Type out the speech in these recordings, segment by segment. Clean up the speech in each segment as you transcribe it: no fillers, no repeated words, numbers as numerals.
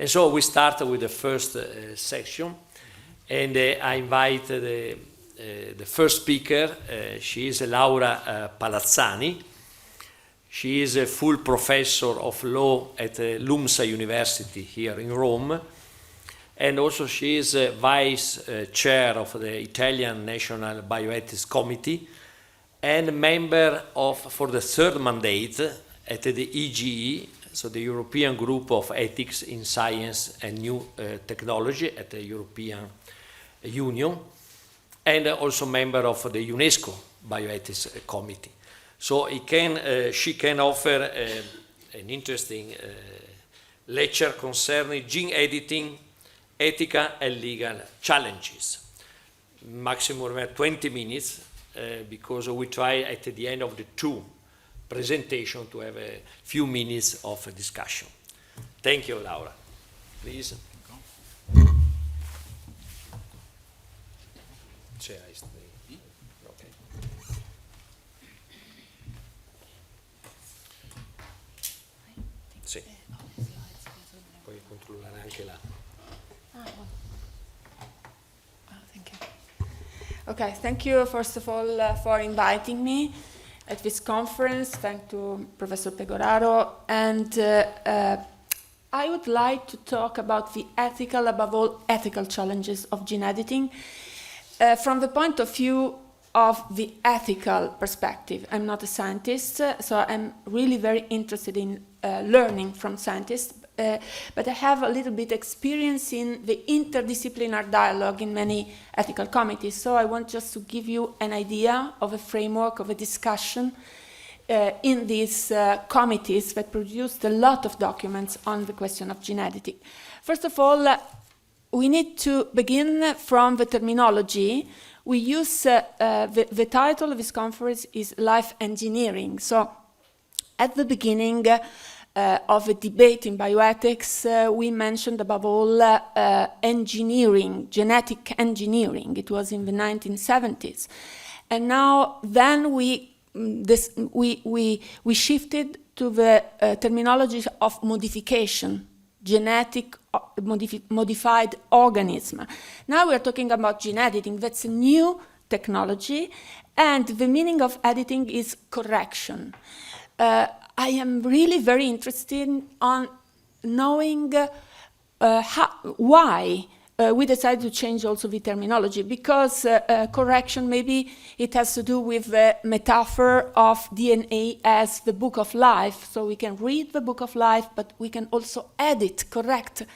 And so we start with the first section, and I invite the first speaker. She is Laura Palazzani. She is a full professor of law at LUMSA University here in Rome, and also she is vice chair of the Italian National Bioethics Committee and member for the third mandate at the EGE, so the European Group of Ethics in Science and New Technology at the European Union, and also member of the UNESCO Bioethics Committee. So she can offer an interesting lecture concerning gene editing, ethical and legal challenges. Maximum 20 minutes, because we try at the end of the two presentations to have a few minutes of discussion. Thank you, Laura. Please. Sì. Puoi controllare anche là. Thank you. Okay, thank you first of all for inviting me at this conference. Thank to Professor Pegoraro. And I would like to talk about the ethical, above all, ethical challenges of gene editing from the point of view of the ethical perspective. I'm not a scientist, so I'm really very interested in learning from scientists, but I have a little bit experience in the interdisciplinary dialogue in many ethical committees, so I want just to give you an idea of a framework of a discussion in these committees that produced a lot of documents on the question of gene editing. First of all, we need to begin from the terminology. We use, the title of this conference is Life Engineering. So at the beginning of a debate in bioethics, we mentioned above all engineering, genetic engineering. It was in the 1970s. And now then we shifted to the terminology of modification, genetic modified organism. Now we're talking about gene editing. That's a new technology, and the meaning of editing is correction. I am really very interested on knowing why we decided to change also the terminology, because correction, maybe it has to do with the metaphor of DNA as the book of life. So we can read the book of life, but we can also correct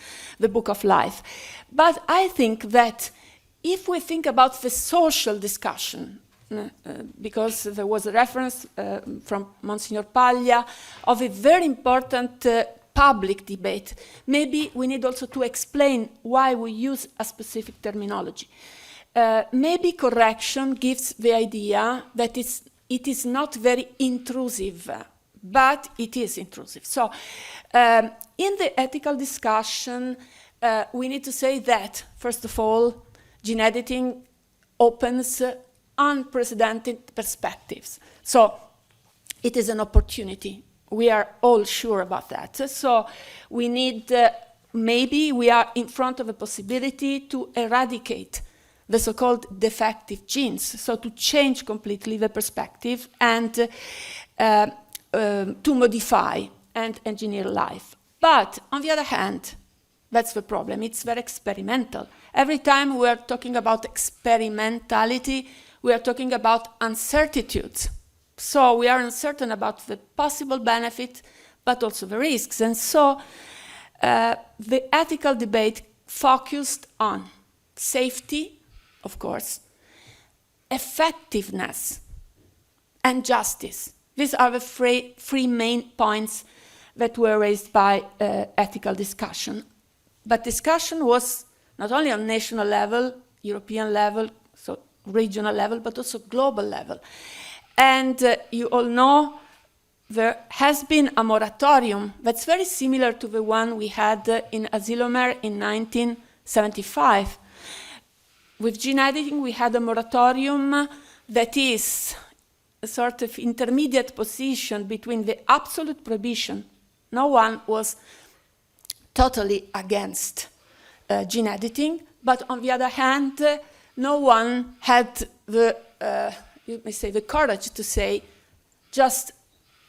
the book of life. But I think that if we think about the social discussion, because there was a reference from Monsignor Paglia of a very important public debate, maybe we need also to explain why we use a specific terminology. Maybe correction gives the idea that it is not very intrusive, but it is intrusive. So in the ethical discussion, we need to say that, first of all, gene editing opens unprecedented perspectives. So it is an opportunity. We are all sure about that. So we need, maybe we are in front of a possibility to eradicate the so-called defective genes, so to change completely the perspective and to modify and engineer life. But on the other hand, that's the problem. It's very experimental. Every time we are talking about experimentality, we are talking about uncertitudes. So we are uncertain about the possible benefit, but also the risks. And so the ethical debate focused on safety, of course, effectiveness, and justice. These are the three main points that were raised by ethical discussion. But discussion was not only on national level, European level, so regional level, but also global level. And you all know there has been a moratorium that's very similar to the one we had in Asilomere in 1975. With gene editing, we had a moratorium that is a sort of intermediate position between the absolute prohibition. No one was totally against gene editing, but on the other hand, no one had the, you may say, the courage to say, just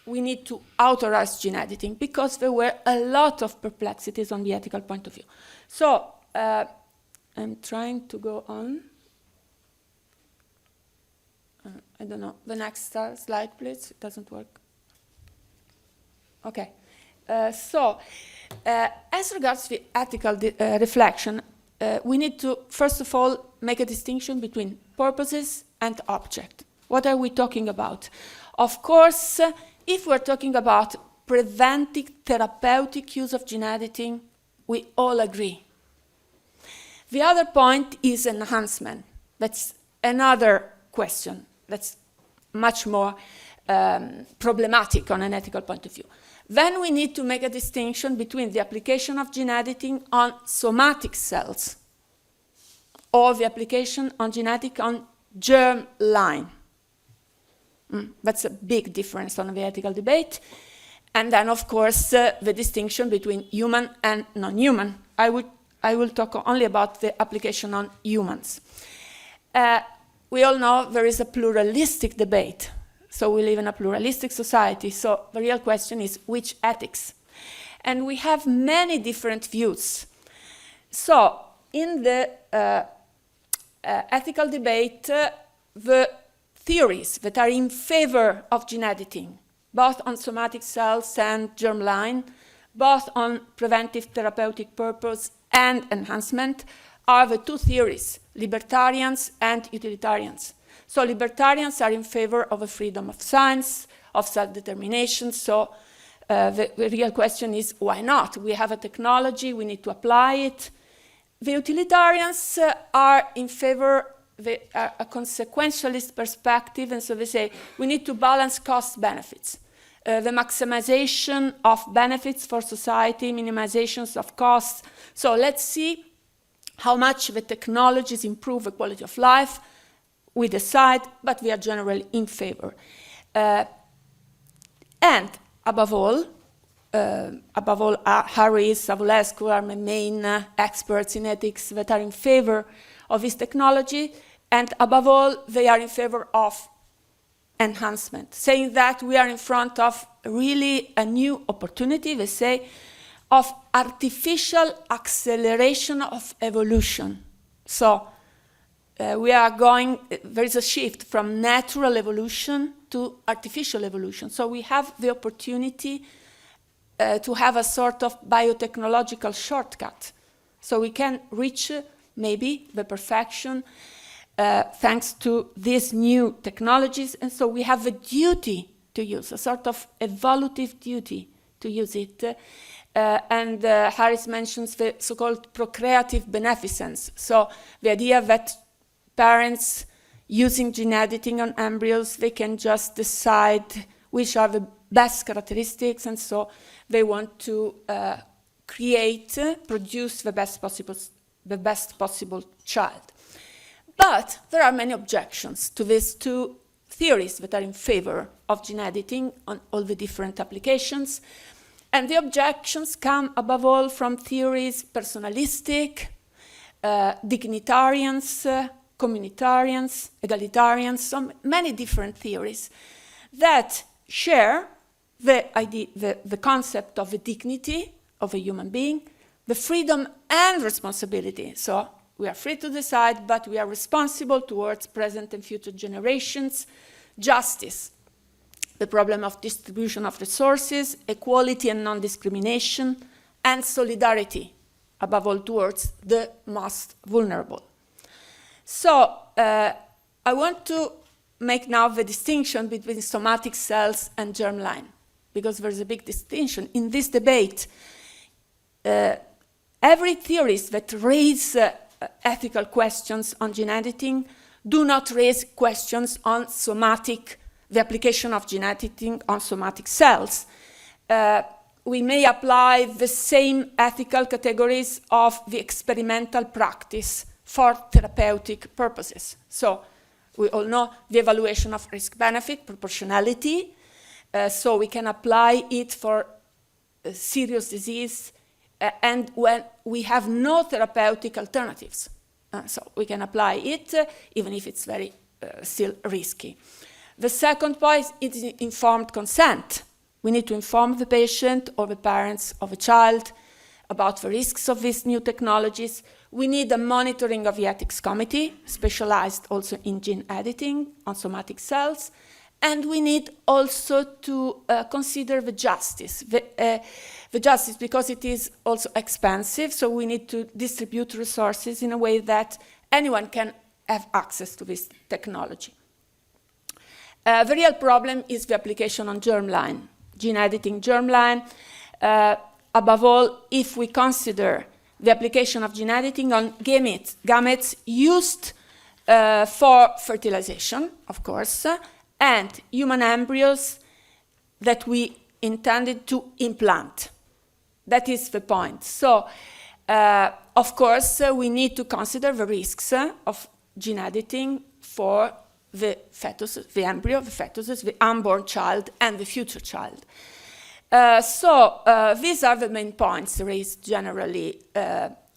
we need to authorize gene editing, because there were a lot of perplexities on the ethical point of view. So I'm trying to go on. I don't know. The next slide, please. It doesn't work. Okay. As regards the ethical reflection, we need to, first of all, make a distinction between purposes and object. What are we talking about? Of course, if we're talking about preventing therapeutic use of gene editing, we all agree. The other point is enhancement. That's another question that's much more problematic on an ethical point of view. Then we need to make a distinction between the application of gene editing on somatic cells or the application on gene editing on germ line. That's a big difference on the ethical debate. And then, of course, the distinction between human and non-human. I will talk only about the application on humans. We all know there is a pluralistic debate. So we live in a pluralistic society. So the real question is, which ethics? And we have many different views. So in the ethical debate, the theories that are in favor of gene editing, both on somatic cells and germline, both on preventive therapeutic purpose and enhancement, are the two theories, libertarians and utilitarians. So libertarians are in favor of a freedom of science, of self-determination. So the real question is, why not? We have a technology, we need to apply it. The utilitarians are in favor of a consequentialist perspective, and so they say we need to balance cost-benefits. The maximization of benefits for society, minimizations of costs. So let's see how much the technologies improve the quality of life. We decide, but we are generally in favor. And above all, Harris, Savulescu are the main experts in ethics that are in favor of this technology, and above all, they are in favor of enhancement, saying that we are in front of really a new opportunity, they say, of artificial acceleration of evolution. So we are going, there is a shift from natural evolution to artificial evolution. So we have the opportunity to have a sort of biotechnological shortcut. So we can reach maybe the perfection thanks to these new technologies. And so we have a duty to use, a sort of evolutive duty to use it. And Harris mentions the so-called procreative beneficence. So the idea that parents using gene editing on embryos, they can just decide which are the best characteristics, and so they want to produce the best possible child. But there are many objections to these two theories that are in favor of gene editing on all the different applications. And the objections come above all from theories personalistic, dignitarians, communitarians, egalitarians, so many different theories that share the idea, the concept of the dignity of a human being, the freedom and responsibility. So we are free to decide, but we are responsible towards present and future generations, justice, the problem of distribution of resources, equality and non-discrimination, and solidarity, above all towards the most vulnerable. So I want to make now the distinction between somatic cells and germline, because there's a big distinction. In this debate, every theorist that raise ethical questions on gene editing do not raise questions on the application of gene editing on somatic cells. We may apply the same ethical categories of the experimental practice for therapeutic purposes. So we all know the evaluation of risk-benefit, proportionality, so we can apply it for serious disease and when we have no therapeutic alternatives. So we can apply it, even if it's very still risky. The second point is informed consent. We need to inform the patient or the parents of a child about the risks of these new technologies. We need a monitoring of the ethics committee, specialized also in gene editing on somatic cells. And we need also to consider the justice, because it is also expensive, so we need to distribute resources in a way that anyone can have access to this technology. The real problem is the application on germline, gene editing germline, above all, if we consider the application of gene editing on gametes used for fertilization, of course, and human embryos that we intended to implant. That is the point. So, of course, we need to consider the risks of gene editing for the fetus, the embryo, the fetuses, the unborn child, and the future child. These are the main points raised generally.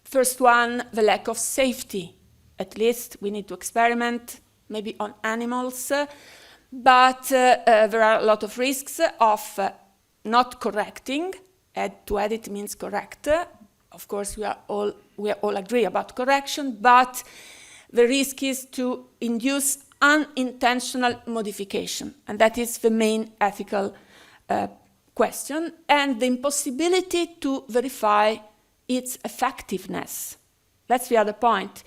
First one, the lack of safety. At least we need to experiment, maybe on animals, but there are a lot of risks of not correcting. To edit means correct. Of course, we all agree about correction, but the risk is to induce unintentional modification, and that is the main ethical question, and the impossibility to verify its effectiveness. That's the other point,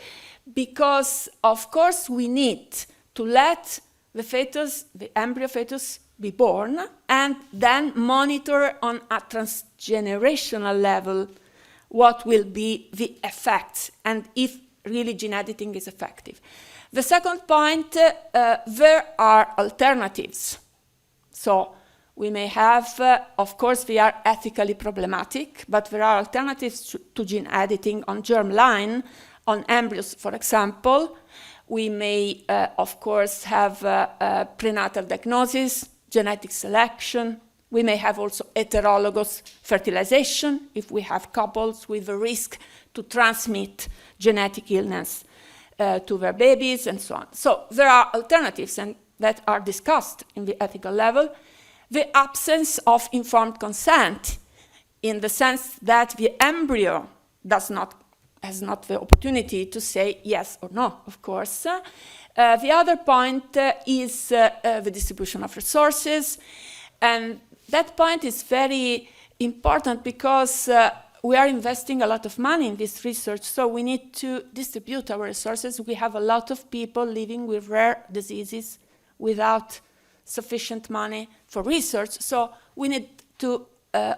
because of course we need to let the fetus, the embryo fetus, be born, and then monitor on a transgenerational level what will be the effects, and if really gene editing is effective. The second point, there are alternatives. So we may have, of course, they are ethically problematic, but there are alternatives to gene editing on germline, on embryos, for example. We may, of course, have prenatal diagnosis, genetic selection. We may have also heterologous fertilization if we have couples with a risk to transmit genetic illness to their babies and so on. So there are alternatives and that are discussed in the ethical level. The absence of informed consent, in the sense that the embryo has not the opportunity to say yes or no, of course. The other point is the distribution of resources, and that point is very important because we are investing a lot of money in this research, so we need to distribute our resources. We have a lot of people living with rare diseases without sufficient money for research, so we need to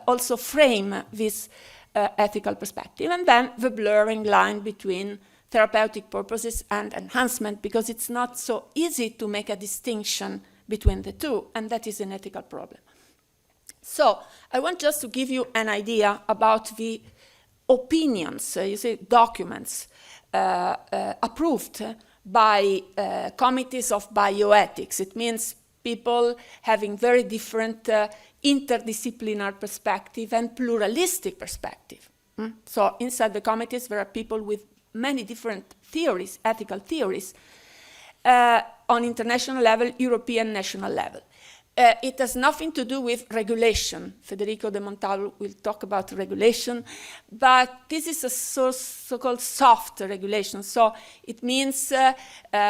also frame this ethical perspective. And then the blurring line between therapeutic purposes and enhancement, because it's not so easy to make a distinction between the two, and that is an ethical problem. So I want just to give you an idea about the opinions, documents approved by committees of bioethics. It means people having very different interdisciplinary perspective and pluralistic perspective. So inside the committees there are people with many different theories, ethical theories, on international level, European, national level. It has nothing to do with regulation. Federico de Montalvo will talk about regulation, but this is a so-called soft regulation. So it means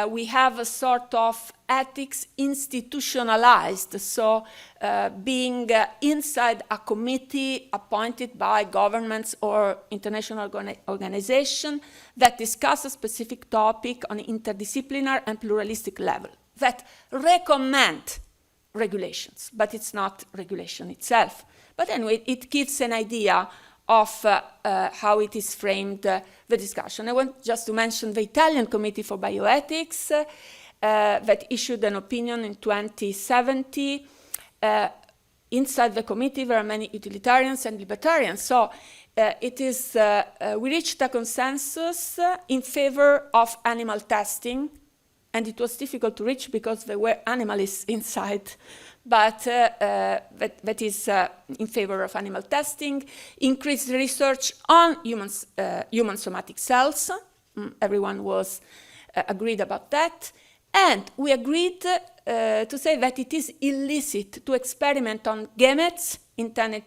we have a sort of ethics institutionalized, so being inside a committee appointed by governments or international organization that discuss a specific topic on interdisciplinary and pluralistic level, that recommend regulations, but it's not regulation itself. But anyway, it gives an idea of how it is framed, the discussion. I want just to mention the Italian Committee for Bioethics that issued an opinion in 2070. Inside the committee, there are many utilitarians and libertarians. So it is, we reached a consensus in favor of animal testing, and it was difficult to reach because there were animalists inside but that is in favor of animal testing, increased research on human somatic cells. Everyone was agreed about that. And we agreed to say that it is illicit to experiment on gametes intended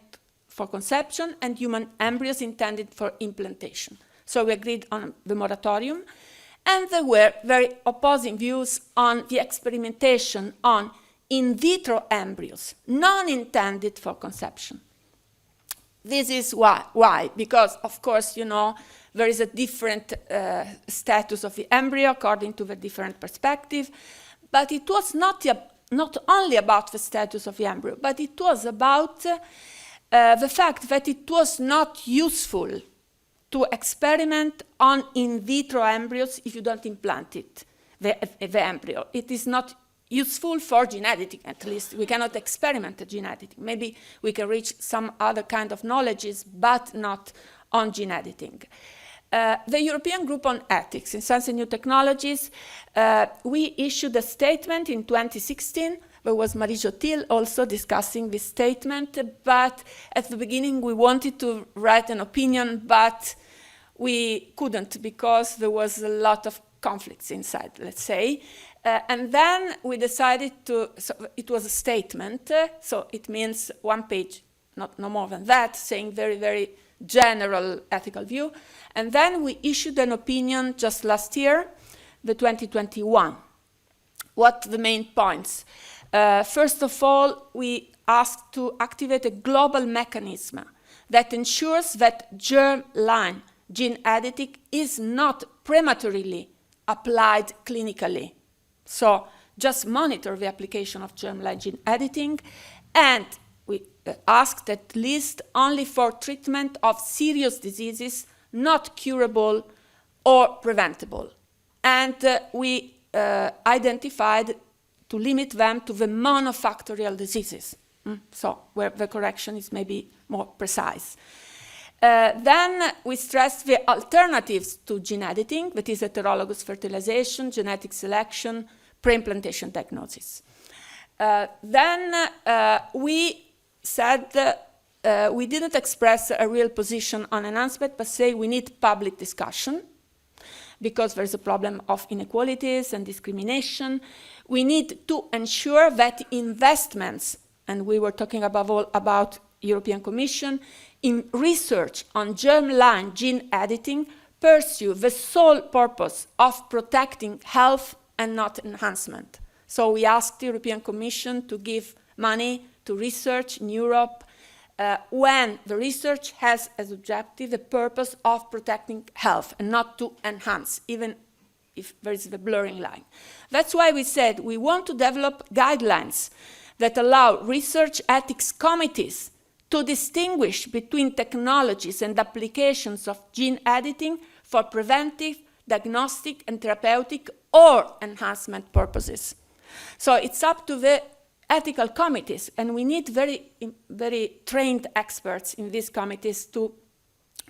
for conception and human embryos intended for implantation. So we agreed on the moratorium. And there were very opposing views on the experimentation on in vitro embryos, non-intended for conception. This is why, because of course, you know, there is a different status of the embryo according to the different perspective, but it was not only about the status of the embryo, but it was about the fact that it was not useful to experiment on in vitro embryos if you don't implant it, the embryo. It is not useful for gene editing, at least. We cannot experiment at gene editing. Maybe we can reach some other kind of knowledges, but not on gene editing. The European Group on Ethics in Science and New Technologies, we issued a statement in 2016. There was Marie-Jo Thiel also discussing this statement, but at the beginning we wanted to write an opinion, but we couldn't because there was a lot of conflicts inside, let's say. And then we decided to, so it was a statement, so it means one page, no more than that, saying very, very general ethical view. And then we issued an opinion just last year, the 2021. What the main points? First of all, we asked to activate a global mechanism that ensures that germline gene editing is not prematurely applied clinically. So just monitor the application of germline gene editing, and we asked at least only for treatment of serious diseases not curable or preventable. And we identified to limit them to the monofactorial diseases, so where the correction is maybe more precise. Then we stressed the alternatives to gene editing, that is heterologous fertilization, genetic selection, pre-implantation diagnosis. Then we said we didn't express a real position on enhancement, but say we need public discussion because there's a problem of inequalities and discrimination. We need to ensure that investments, and we were talking above all about European Commission, in research on germline gene editing pursue the sole purpose of protecting health and not enhancement. So we asked the European Commission to give money to research in Europe when the research has as objective the purpose of protecting health and not to enhance, even if there is the blurring line. That's why we said we want to develop guidelines that allow research ethics committees to distinguish between technologies and applications of gene editing for preventive, diagnostic, and therapeutic or enhancement purposes. So it's up to the ethical committees, and we need very trained experts in these committees to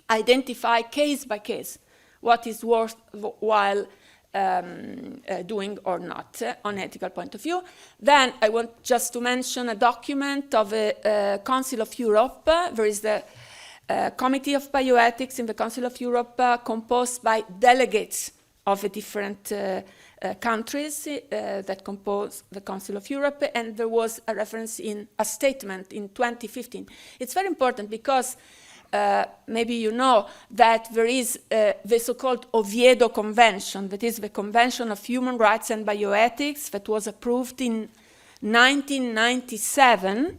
identify case by case what is worthwhile doing or not on ethical point of view. Then I want just to mention a document of the Council of Europe. There is the Committee of Bioethics in the Council of Europe composed by delegates of the different countries that compose the Council of Europe, and there was a reference in a statement in 2015. It's very important because maybe you know that there is the so-called Oviedo Convention, that is the Convention of Human Rights and Bioethics that was approved in 1997,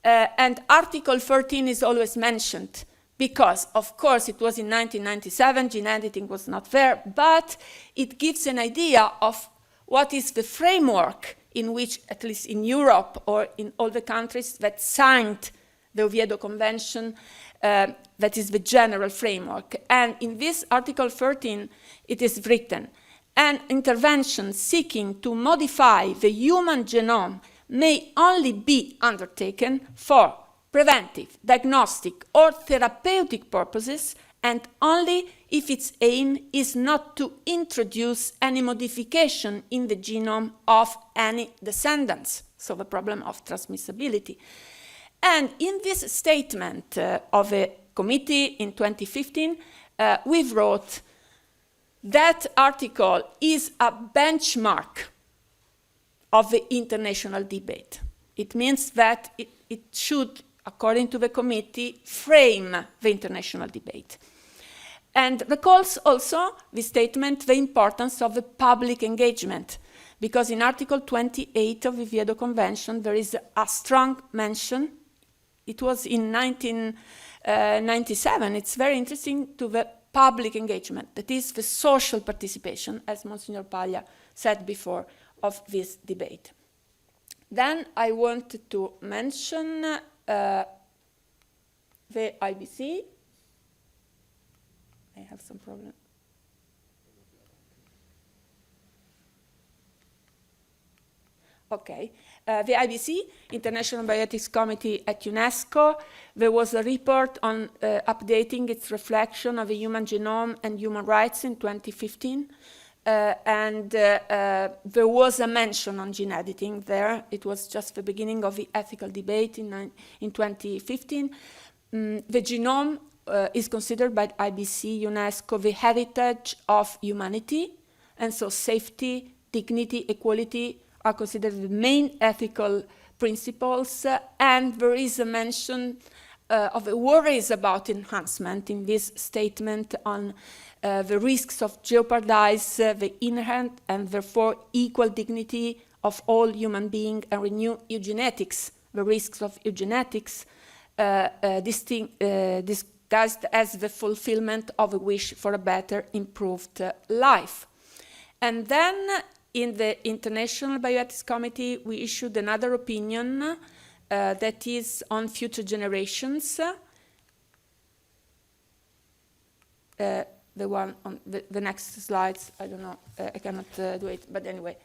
and Article 13 is always mentioned because, of course, it was in 1997, gene editing was not there, but it gives an idea of what is the framework in which, at least in Europe or in all the countries that signed the Oviedo Convention, that is the general framework. And in this Article 13, it is written, an intervention seeking to modify the human genome may only be undertaken for preventive, diagnostic, or therapeutic purposes, and only if its aim is not to introduce any modification in the genome of any descendants. so the problem of transmissibility. And in this statement of a committee in 2015, we wrote that article is a benchmark of the international debate. It means that it should, according to the committee, frame the international debate. And recalls also, the statement, the importance of the public engagement, because in Article 28 of the Oviedo Convention, there is a strong mention. It was in 1997. It's very interesting to the public engagement, that is the social participation, as Monsignor Paglia said before, of this debate. Then I wanted to mention the IBC. I have some problem. Okay, the IBC, International Bioethics Committee at UNESCO, there was a report on updating its reflection of the human genome and human rights in 2015. And there was a mention on gene editing there. It was just the beginning of the ethical debate in 2015. The genome is considered by IBC, UNESCO, the heritage of humanity, and so safety, dignity, equality are considered the main ethical principles, and there is a mention of the worries about enhancement in this statement on the risks of jeopardize the inherent and therefore equal dignity of all human beings and renew eugenetics, the risks of eugenetics disguised as the fulfillment of a wish for a better, improved life. And then in the International Bioethics Committee, we issued another opinion that is on future generations. The one on the next slides, I don't know, I cannot do it, but anyway.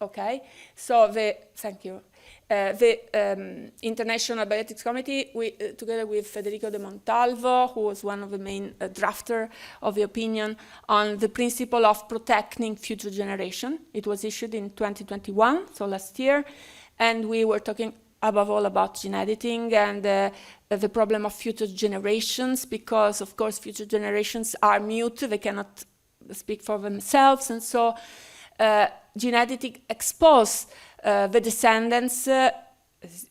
Okay, so thank you. The International Bioethics Committee, together with Federico de Montalvo, who was one of the main drafter of the opinion on the principle of protecting future generation. It was issued in 2021, so last year, and we were talking above all about gene editing and the problem of future generations, because of course future generations are mute, they cannot speak for themselves, and so gene editing exposes the descendants,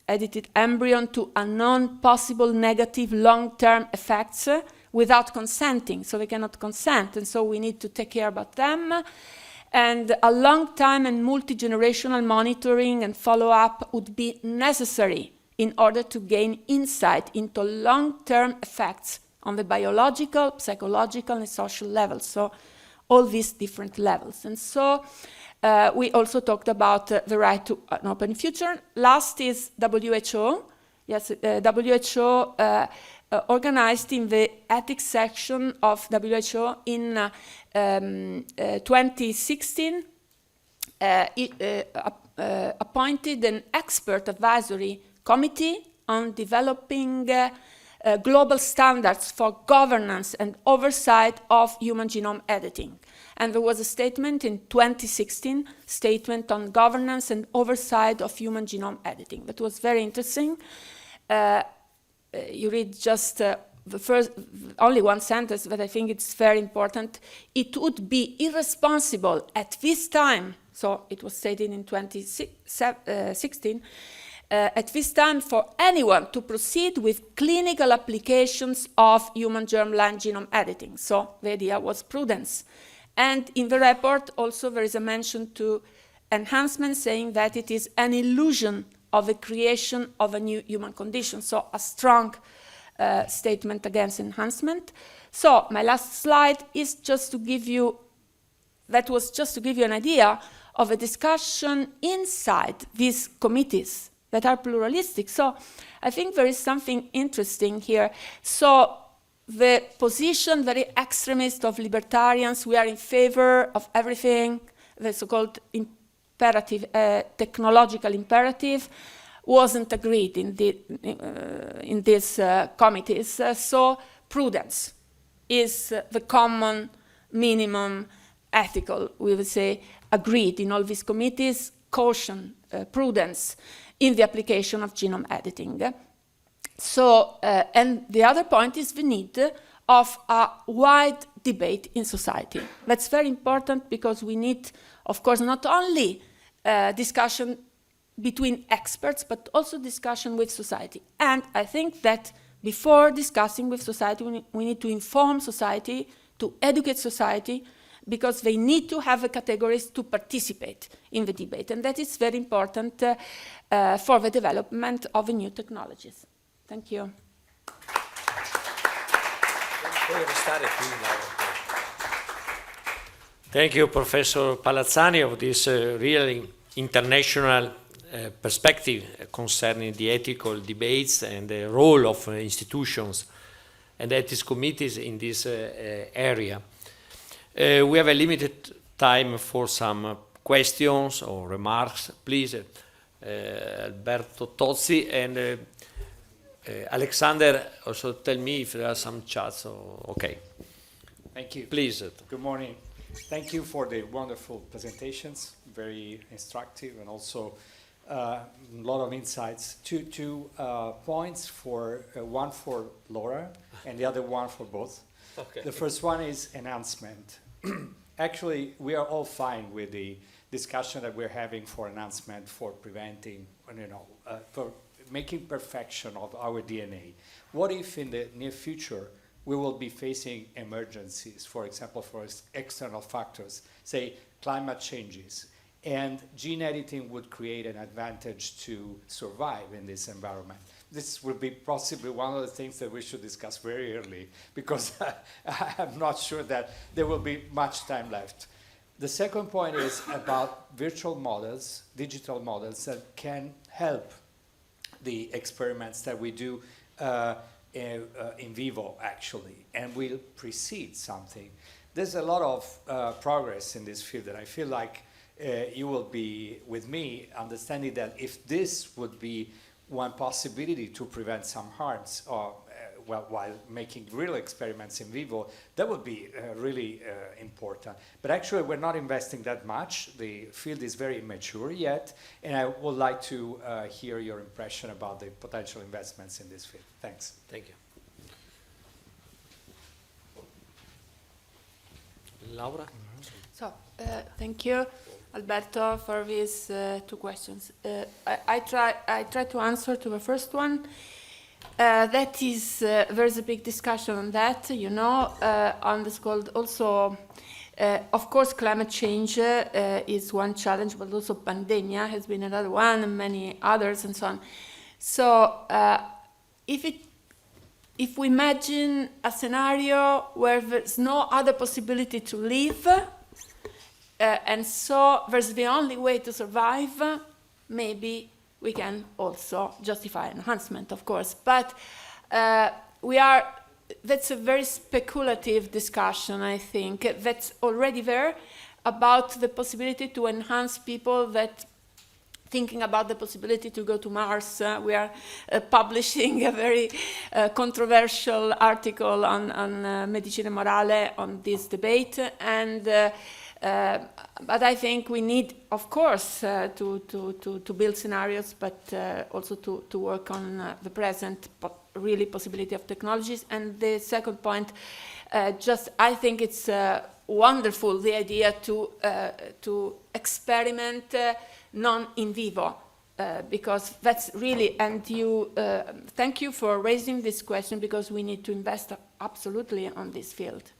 edited embryon, to unknown possible negative long-term effects without consenting, so they cannot consent, and so we need to take care about them. And a long time and multi-generational monitoring and follow-up would be necessary in order to gain insight into long-term effects on the biological, psychological, and social levels, so all these different levels. And so we also talked about the right to an open future. Last is WHO. Yes, WHO organized in the ethics section of WHO in 2016, appointed an expert advisory committee on developing global standards for governance and oversight of human genome editing. And there was a statement in 2016, statement on governance and oversight of human genome editing. That was very interesting. You read just the first, only one sentence, but I think it's very important. It would be irresponsible at this time, so it was stated in 2016, at this time for anyone to proceed with clinical applications of human germline genome editing. So the idea was prudence. And in the report also there is a mention to enhancement, saying that it is an illusion of the creation of a new human condition. So a strong statement against enhancement. So my last slide is just to give you, that was just to give you an idea of a discussion inside these committees that are pluralistic. So I think there is something interesting here. So the position, very extremist of libertarians, we are in favor of everything, the so-called imperative, technological imperative, wasn't agreed in these committees. So prudence is the common minimum ethical, we would say, agreed in all these committees, caution, prudence in the application of genome editing. So, and the other point is the need of a wide debate in society. That's very important because we need, of course, not only discussion between experts, but also discussion with society. And I think that before discussing with society, we need to inform society, to educate society, because they need to have the categories to participate in the debate. And that is very important for the development of the new technologies. Thank you. Thank you, Professor Palazzani, of this really international perspective concerning the ethical debates and the role of institutions and ethics committees in this area. We have a limited time for some questions or remarks. Please, Alberto Tozzi and Alexander, also tell me if there are some chats. Okay. Thank you. Please. Good morning. Thank you for the wonderful presentations, very instructive, and also a lot of insights. Two points, one for Laura and the other one for both. Okay. The first one is enhancement. Actually, we are all fine with the discussion that we're having for enhancement, for preventing, for making perfection of our DNA. What if in the near future we will be facing emergencies, for example, for external factors, say climate changes, and gene editing would create an advantage to survive in this environment? This will be possibly one of the things that we should discuss very early, because I'm not sure that there will be much time left. The second point is about virtual models, digital models that can help the experiments that we do in vivo, actually, and will precede something. There's a lot of progress in this field, and I feel like you will be with me understanding that if this would be one possibility to prevent some harms or while making real experiments in vivo, that would be really important. But actually, we're not investing that much. The field is very immature yet, and I would like to hear your impression about the potential investments in this field. Thanks. Thank you. Laura? So, thank you, Alberto, for these two questions. I try to answer to the first one. That is, there's a big discussion on that, on this called also, of course, climate change is one challenge, but also pandemia has been another one, and many others, and so on. So, if we imagine a scenario where there's no other possibility to live, and so there's the only way to survive, maybe we can also justify enhancement, of course. But that's a very speculative discussion, I think, that's already there about the possibility to enhance people that thinking about the possibility to go to Mars. We are publishing a very controversial article on Medicina Morale on this debate, and but I think we need, of course, to build scenarios, but also to work on the present really possibility of technologies. And the second point, I think it's wonderful, the idea to experiment non in vivo, because that's really, and thank you for raising this question, because we need to invest absolutely on this field.